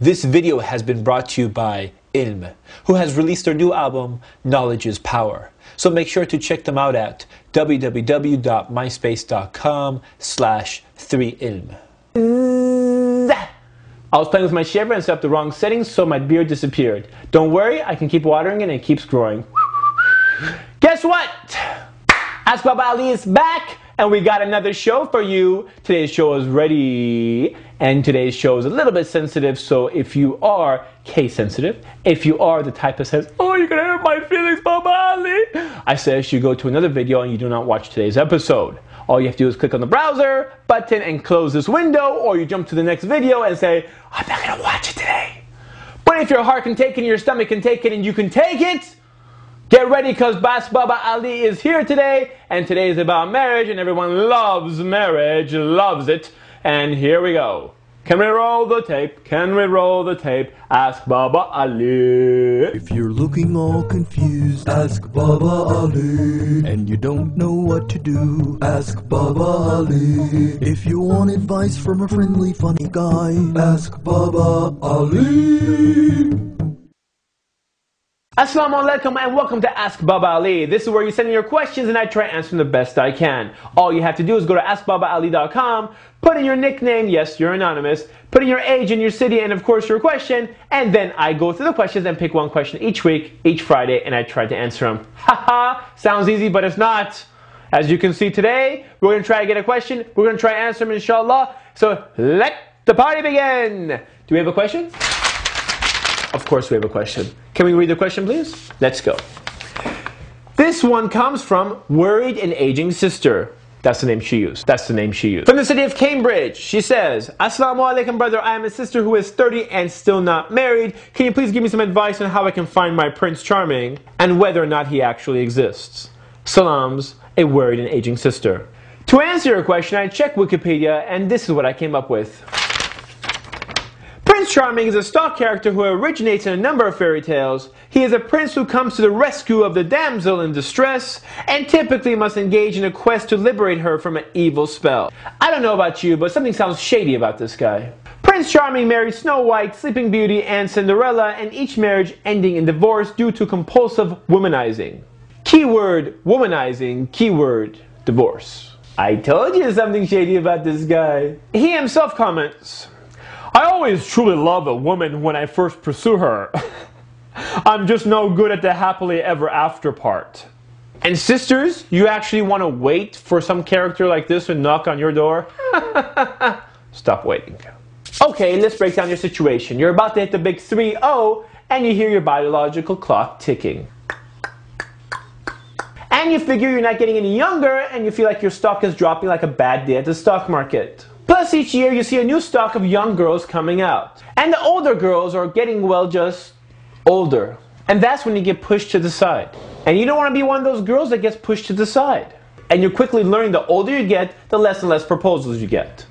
This video has been brought to you by Ilm, who has released their new album, Knowledge is Power. So make sure to check them out at www.myspace.com/3ilm. I was playing with my shaver and set up the wrong settings, so my beard disappeared. Don't worry, I can keep watering it and it keeps growing. Guess what? Ask Baba Ali is back, and we got another show for you. Today's show is ready, and today's show is a little bit sensitive, so if you are case sensitive, if you are the type that says, oh, you're gonna hurt my feelings, Baba Ali, I suggest you go to another video and you do not watch today's episode. All you have to do is click on the browser button and close this window, or you jump to the next video and say, I'm not gonna watch it today. But if your heart can take it and your stomach can take it and you can take it, get ready, because Baba Ali is here today, and today is about marriage, and everyone loves marriage, loves it, and here we go. Can we roll the tape? Can we roll the tape? Ask Baba Ali. If you're looking all confused, ask Baba Ali. And you don't know what to do, ask Baba Ali. If you want advice from a friendly, funny guy, ask Baba Ali. Assalamu alaikum and welcome to Ask Baba Ali. This is where you send in your questions and I try to answer them the best I can. All you have to do is go to askbabaali.com, put in your nickname, yes, you're anonymous, put in your age and your city and of course your question, and then I go through the questions and pick one question each week, each Friday, and I try to answer them. Haha, sounds easy, but it's not. As you can see today, we're going to try to get a question, we're going to try to answer them inshallah. So let the party begin. Do we have a question? Of course we have a question. Can we read the question, please? Let's go. This one comes from Worried and Aging Sister. That's the name she used. That's the name she used. From the city of Cambridge, she says, Assalamu alaikum, brother. I am a sister who is 30 and still not married. Can you please give me some advice on how I can find my Prince Charming and whether or not he actually exists? Salams, a worried and aging sister. To answer your question, I checked Wikipedia and this is what I came up with. Prince Charming is a stock character who originates in a number of fairy tales. He is a prince who comes to the rescue of the damsel in distress and typically must engage in a quest to liberate her from an evil spell. I don't know about you, but something sounds shady about this guy. Prince Charming married Snow White, Sleeping Beauty, and Cinderella, and each marriage ending in divorce due to compulsive womanizing. Keyword womanizing, keyword divorce. I told you something shady about this guy. He himself comments, I always truly love a woman when I first pursue her. I'm just no good at the happily ever after part. And sisters, you actually want to wait for some character like this to knock on your door? Stop waiting. Okay, let's break down your situation. You're about to hit the big 3-0 and you hear your biological clock ticking. And you figure you're not getting any younger and you feel like your stock is dropping like a bad day at the stock market. Plus each year you see a new stock of young girls coming out. And the older girls are getting, well, just older. And that's when you get pushed to the side. And you don't want to be one of those girls that gets pushed to the side. And you're quickly learning the older you get, the less and less proposals you get.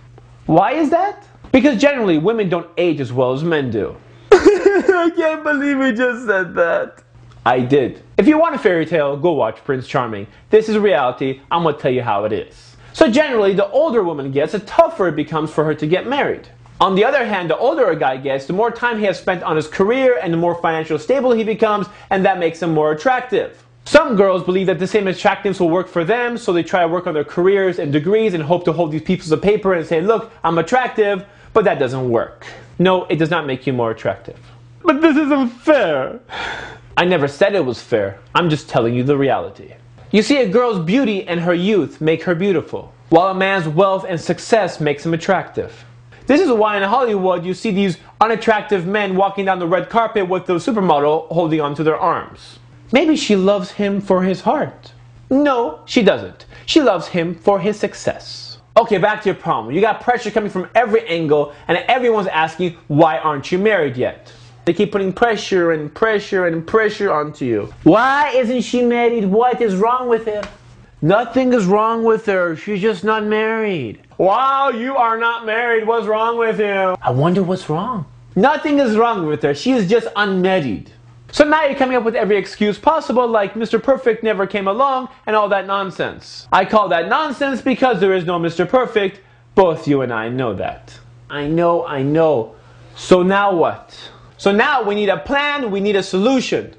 Why is that? Because generally women don't age as well as men do. I can't believe you just said that. I did. If you want a fairy tale, go watch Prince Charming. This is reality. I'm going to tell you how it is. So generally, the older a woman gets, the tougher it becomes for her to get married. On the other hand, the older a guy gets, the more time he has spent on his career and the more financially stable he becomes, and that makes him more attractive. Some girls believe that the same attractiveness will work for them, so they try to work on their careers and degrees and hope to hold these pieces of paper and say, look, I'm attractive, but that doesn't work. No, it does not make you more attractive. But this isn't fair. I never said it was fair. I'm just telling you the reality. You see, a girl's beauty and her youth make her beautiful, while a man's wealth and success makes him attractive. This is why in Hollywood you see these unattractive men walking down the red carpet with the supermodel holding onto their arms. Maybe she loves him for his heart. No, she doesn't. She loves him for his success. Okay, back to your problem. You got pressure coming from every angle and everyone's asking, why aren't you married yet? They keep putting pressure and pressure and pressure onto you. Why isn't she married? What is wrong with her? Nothing is wrong with her. She's just not married. Wow, you are not married. What's wrong with you? I wonder what's wrong. Nothing is wrong with her. She is just unmarried. So now you're coming up with every excuse possible, like Mr. Perfect never came along and all that nonsense. I call that nonsense because there is no Mr. Perfect. Both you and I know that. I know. So now what? So now we need a plan, we need a solution.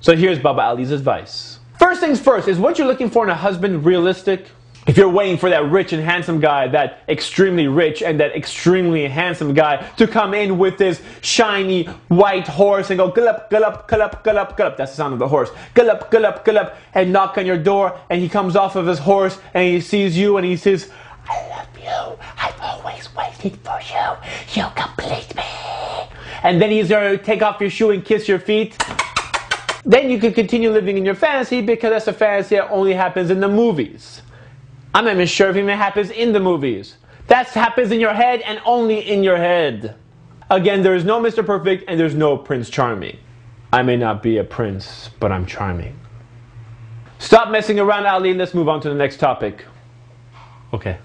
So here's Baba Ali's advice. First things first, is what you're looking for in a husband realistic? If you're waiting for that rich and handsome guy, that extremely rich and that extremely handsome guy to come in with this shiny white horse and go gullup, gullup, gullup, gullup, gullup, that's the sound of the horse, gullup, gullup, gullup, and knock on your door, and he comes off of his horse and he sees you and he says, I love you, I've always waited for you, you complete me. And then he's going to take off your shoe and kiss your feet. Then you can continue living in your fantasy, because that's a fantasy that only happens in the movies. I'm not even sure if it even happens in the movies. That happens in your head and only in your head. Again, there is no Mr. Perfect and there's no Prince Charming. I may not be a prince, but I'm charming. Stop messing around, Ali, and let's move on to the next topic. Okay.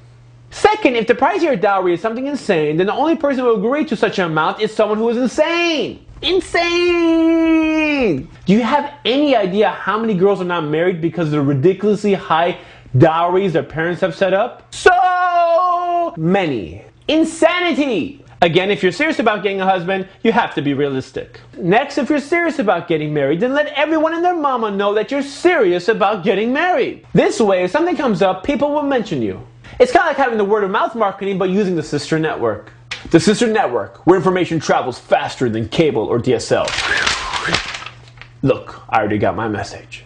Second, if the price of your dowry is something insane, then the only person who will agree to such an amount is someone who is insane. Insane! Do you have any idea how many girls are not married because of the ridiculously high dowries their parents have set up? So many. Insanity! Again, if you're serious about getting a husband, you have to be realistic. Next, if you're serious about getting married, then let everyone and their mama know that you're serious about getting married. This way, if something comes up, people will mention you. It's kind of like having the word of mouth marketing, but using the sister network. The sister network, where information travels faster than cable or DSL. Look, I already got my message.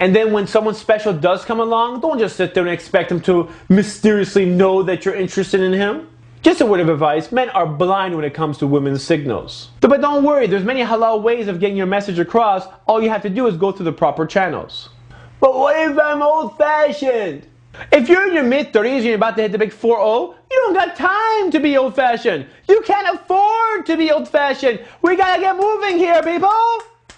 And then when someone special does come along, don't just sit there and expect them to mysteriously know that you're interested in him. Just a word of advice, men are blind when it comes to women's signals. But don't worry, there's many halal ways of getting your message across. All you have to do is go through the proper channels. But what if I'm old-fashioned? If you're in your mid-30s and you're about to hit the big 4-0, you don't got time to be old-fashioned. You can't afford to be old-fashioned. We gotta get moving here, people.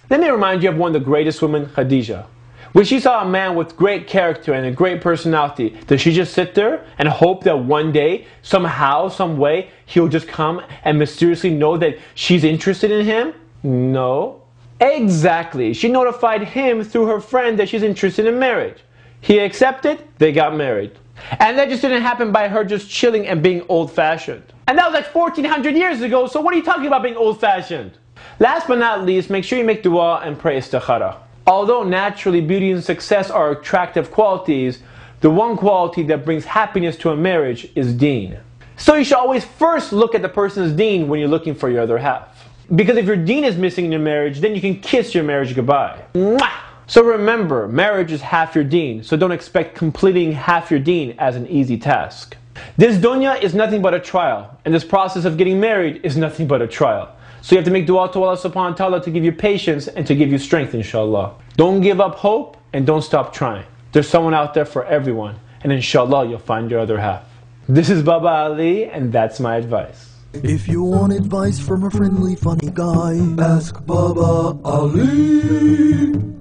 Let me remind you of one of the greatest women, Khadija. When she saw a man with great character and a great personality, does she just sit there and hope that one day, somehow, some way, he'll just come and mysteriously know that she's interested in him? No. Exactly. She notified him through her friend that she's interested in marriage. He accepted, they got married. And that just didn't happen by her just chilling and being old-fashioned. And that was like 1400 years ago, so what are you talking about being old-fashioned? Last but not least, make sure you make dua and pray istikhara. Although naturally beauty and success are attractive qualities, the one quality that brings happiness to a marriage is deen. So you should always first look at the person's deen when you're looking for your other half. Because if your deen is missing in your marriage, then you can kiss your marriage goodbye. Mwah! So remember, marriage is half your deen, so don't expect completing half your deen as an easy task. This dunya is nothing but a trial, and this process of getting married is nothing but a trial. So you have to make dua to Allah subhanahu wa ta'ala to give you patience and to give you strength, inshallah. Don't give up hope and don't stop trying. There's someone out there for everyone, and inshallah you'll find your other half. This is Baba Ali, and that's my advice. If you want advice from a friendly, funny guy, ask Baba Ali.